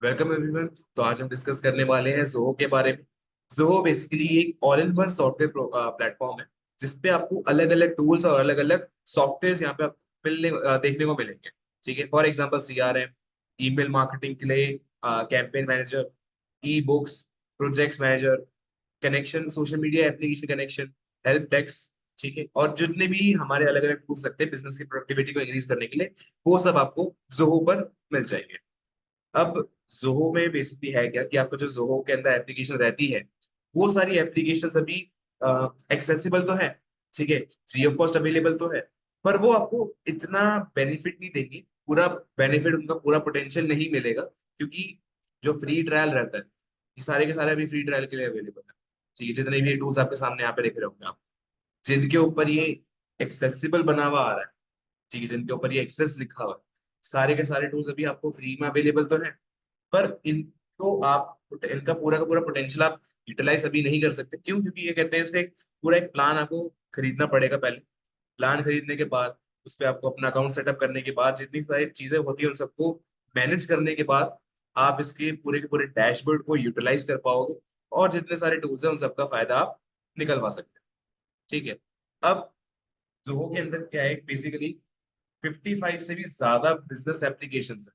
Welcome everyone. तो आज हम डिस्कस करने वाले हैं जोहो के बारे में। जोहो बेसिकली एक all in one software platform है, जिसपे आपको अलग अलग टूल्स और अलग अलग सॉफ्टवेयर यहाँ पे आपको देखने को मिलेंगे। ठीक है, for example CRM, email marketing के लिए campaign manager, e books, projects manager, connection, social media application connection, help desk. ठीक है, और जितने भी हमारे अलग अलग टूल्स लगते हैं बिजनेस की प्रोडक्टिविटी को इंक्रीज करने के लिए, वो सब आपको जोहो पर मिल जाएंगे। अब जोहो में बेसिकली है क्या कि आपको जो जोहो के अंदर एप्लीकेशन रहती है, वो सारी एप्लीकेशन अभी एक्सेसिबल तो है, ठीक है, फ्री ऑफ कॉस्ट अवेलेबल तो है, पर वो आपको इतना बेनिफिट नहीं देंगी। पूरा बेनिफिट, उनका पूरा पोटेंशियल नहीं मिलेगा, क्योंकि जो फ्री ट्रायल रहता है, ये सारे के सारे अभी फ्री ट्रायल के लिए अवेलेबल है। ठीक है, जितने भी टूल्स आपके सामने यहाँ पे देख रहे होंगे आप, जिनके ऊपर ये एक्सेसिबल बना हुआ आ रहा है, ठीक है, जिनके ऊपर ये एक्सेस लिखा हुआ है, सारे के सारे टूल्स अभी आपको फ्री में अवेलेबल तो है, पर इनको आप, इनका पूरा का पूरा पोटेंशियल आप यूटिलाइज अभी नहीं कर सकते। क्यों? क्योंकि ये कहते हैं इसका एक पूरा एक प्लान आपको खरीदना पड़ेगा पहले। प्लान खरीदने के बाद उस पर आपको अपना अकाउंट सेटअप करने के बाद जितनी सारी चीजें होती है उन सबको मैनेज करने के बाद आप इसके पूरे के पूरे डैशबोर्ड को यूटिलाइज कर पाओगे, और जितने सारे टूल्स हैं उन सबका फायदा आप निकलवा सकते हैं। ठीक है। अब जोहो के अंदर क्या है, बेसिकली 55 से भी ज्यादा बिजनेस एप्लीकेशन है।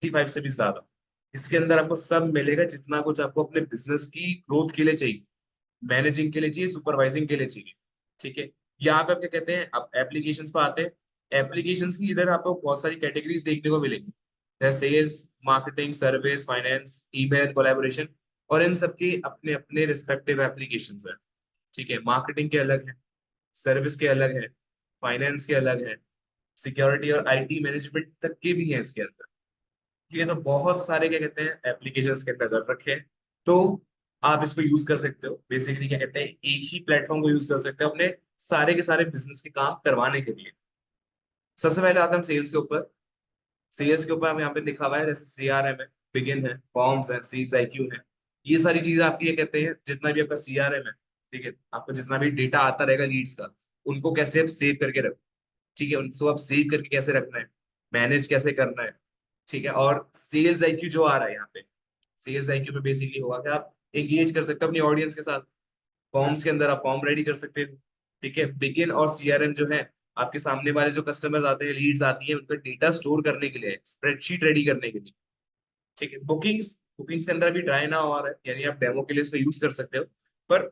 55 से भी ज्यादा। इसके अंदर आपको सब मिलेगा जितना कुछ आपको अपने बिजनेस की ग्रोथ के लिए चाहिए, मैनेजिंग के लिए चाहिए, सुपरवाइजिंग के लिए चाहिए। ठीक है। यहाँ पे आप क्या कहते हैं, आप एप्लीकेशंस पे आते हैं। एप्लीकेशंस की इधर आपको बहुत सारी कैटेगरीज देखने को मिलेंगी, जैसे sales, marketing, service, finance, email, collaboration, और इन सबके अपने अपने रिस्पेक्टिव एप्लीकेशंस हैं। ठीक है, मार्केटिंग के अलग है, सर्विस के अलग है, फाइनेंस के अलग है, सिक्योरिटी और आईटी मैनेजमेंट तक के भी हैं इसके अंदर। ये तो बहुत सारे क्या कहते हैं एप्लीकेशंस के अंदर कर रखे हैं। तो आप इसको यूज कर सकते हो, बेसिकली क्या कहते हैं, एक ही प्लेटफॉर्म को यूज कर सकते हो अपने सारे के सारे बिजनेस के काम करवाने के लिए। सबसे पहले आते हैं हम सेल्स के ऊपर। सेल्स के ऊपर हम यहाँ पे लिखा हुआ है, जैसे सीआरएम है, बिगिन है, फॉर्म्स है, सीज आईक्यू है। ये सारी चीजें आपकी ये कहते हैं, जितना भी आपका सीआरएम है, ठीक है, आपको जितना भी डेटा आता रहेगा लीड्स का, उनको कैसे आप सेव करके रखो। ठीक है, उनको आप सेव करके कैसे रखना है, मैनेज कैसे करना है। ठीक है, और सेल्स आईक्यू जो आ रहा है यहाँ पे, सेल्स आईक्यू में बेसिकली होगा कि आप एंगेज कर सकते हो अपनी ऑडियंस के साथ। फॉर्म्स के अंदर आप फॉर्म रेडी कर सकते हो। ठीक है, बिगिन और सीआरएम जो है, आपके सामने वाले जो कस्टमर्स आते हैं, लीड्स आती है, उनका डेटा स्टोर करने के लिए, स्प्रेडशीट रेडी करने के लिए। ठीक है, बुकिंग्स, बुकिंग्स के अंदर भी ट्राई ना हो रहा है, यानी आप डेमो के लिए इसको यूज कर सकते हो, पर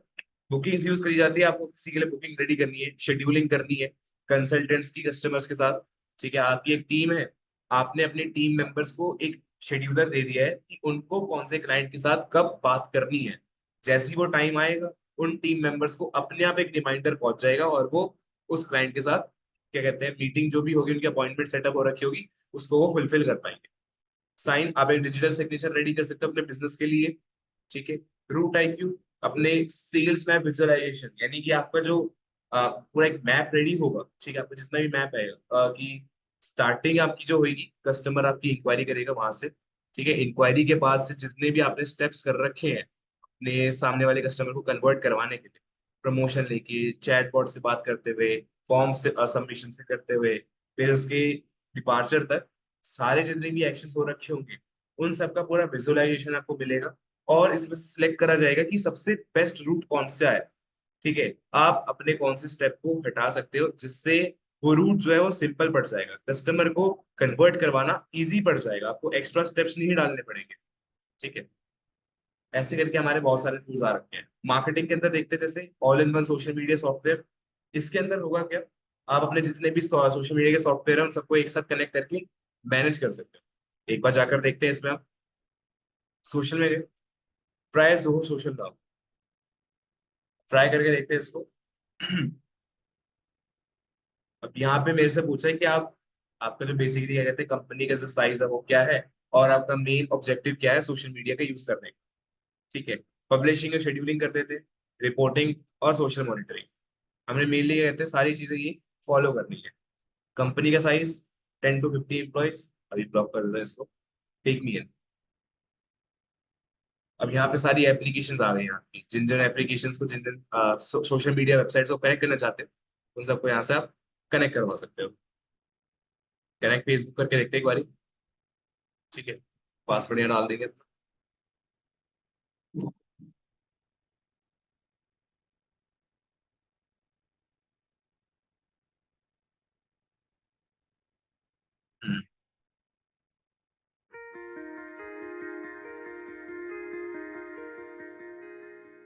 बुकिंग्स यूज करी जाती है, आपको किसी के लिए बुकिंग रेडी करनी है, शेड्यूलिंग करनी है कंसल्टेंट्स की, कस्टमर्स के साथ। ठीक है, आपकी एक टीम है, आपने अपने टीम मेंबर्स को एक शेड्यूलर दे दिया है कि उनको कौन से क्लाइंट के साथ कब बात करनी है। जैसे ही वो टाइम आएगा, उन टीम मेंबर्स को अपने आप एक रिमाइंडर पहुंच जाएगा, और वो उस क्लाइंट के साथ क्या कहते हैं, मीटिंग जो भी होगी, उनकी अपॉइंटमेंट सेटअप हो रखी होगी, उसको वो फुलफिल कर पाएंगे। साइन, आप एक डिजिटल सिग्नेचर रेडी कर सकते हो अपने बिजनेस के लिए। ठीक है। रूट आईक्यू, अपने सेल्स मैप विजुअलाइजेशन, यानी कि आपका जो पूरा एक मैप रेडी होगा। ठीक है, आपका जितना भी मैप है कि स्टार्टिंग आपकी जो होगी, कस्टमर आपकी इंक्वायरी करेगा वहां से। ठीक है, इंक्वायरी के बाद से जितने भी आपने स्टेप्स कर रखे हैं अपने सामने वाले कस्टमर को कन्वर्ट करवाने के लिए, प्रमोशन लेके, चैटबॉट से बात करते हुए, फॉर्म से सबमिशन से करते हुए, फिर उसके डिपार्चर तक, सारे जितने भी एक्शंस हो रखे होंगे, उन सबका पूरा विजुअलाइजेशन आपको मिलेगा। और इसमें सिलेक्ट करा जाएगा कि सबसे बेस्ट रूट कौन सा है। ठीक है, आप अपने कौन से स्टेप को हटा सकते हो, जिससे वो रूट जो है वो सिंपल पड़ जाएगा, कस्टमर को कन्वर्ट करवाना इजी पड़ जाएगा, आपको एक्स्ट्रा स्टेप्स नहीं डालने पड़ेंगे। ठीक है, ऐसे करके हमारे बहुत सारे टूल्स आ रखे हैं। मार्केटिंग के अंदर देखते हैं, जैसे all in one social media software. इसके अंदर होगा क्या, आप अपने जितने भी सोशल मीडिया के सॉफ्टवेयर हैं उन सबको एक साथ कनेक्ट करके मैनेज कर सकते हो। एक बार जाकर देखते हैं इसमें आप सोशल मीडिया, ट्राई हो सोशल नाउ, ट्राई करके देखते हैं इसको। अब यहाँ पे मेरे से पूछा है कि आप, आपका जो बेसिकली क्या कहते हैं कंपनी का जो साइज है वो क्या है, और आपका मेन ऑब्जेक्टिव क्या है सोशल मीडिया का यूज करने का। ठीक है, पब्लिशिंग और शेड्यूलिंग करते थे, रिपोर्टिंग और सोशल मॉनिटरिंग। हमने मेनली क्या कहते हैं सारी चीजें ये फॉलो करनी है। कंपनी का साइज 10 to 50 एम्प्लॉयज, अभी ब्लॉक कर देता है इसको, टेक मी इन। अब यहाँ पे सारी एप्लीकेशंस आ गई हैं आपकी, जिन जिन एप्लीकेशंस को, जिन जिन सोशल मीडिया वेबसाइट्स को कनेक्ट करना चाहते हो, उन सबको यहाँ से आप कनेक्ट करवा सकते हो। कनेक्ट फेसबुक करके देखते हैं एक बारी। ठीक है, पासवर्ड यहाँ डाल देंगे।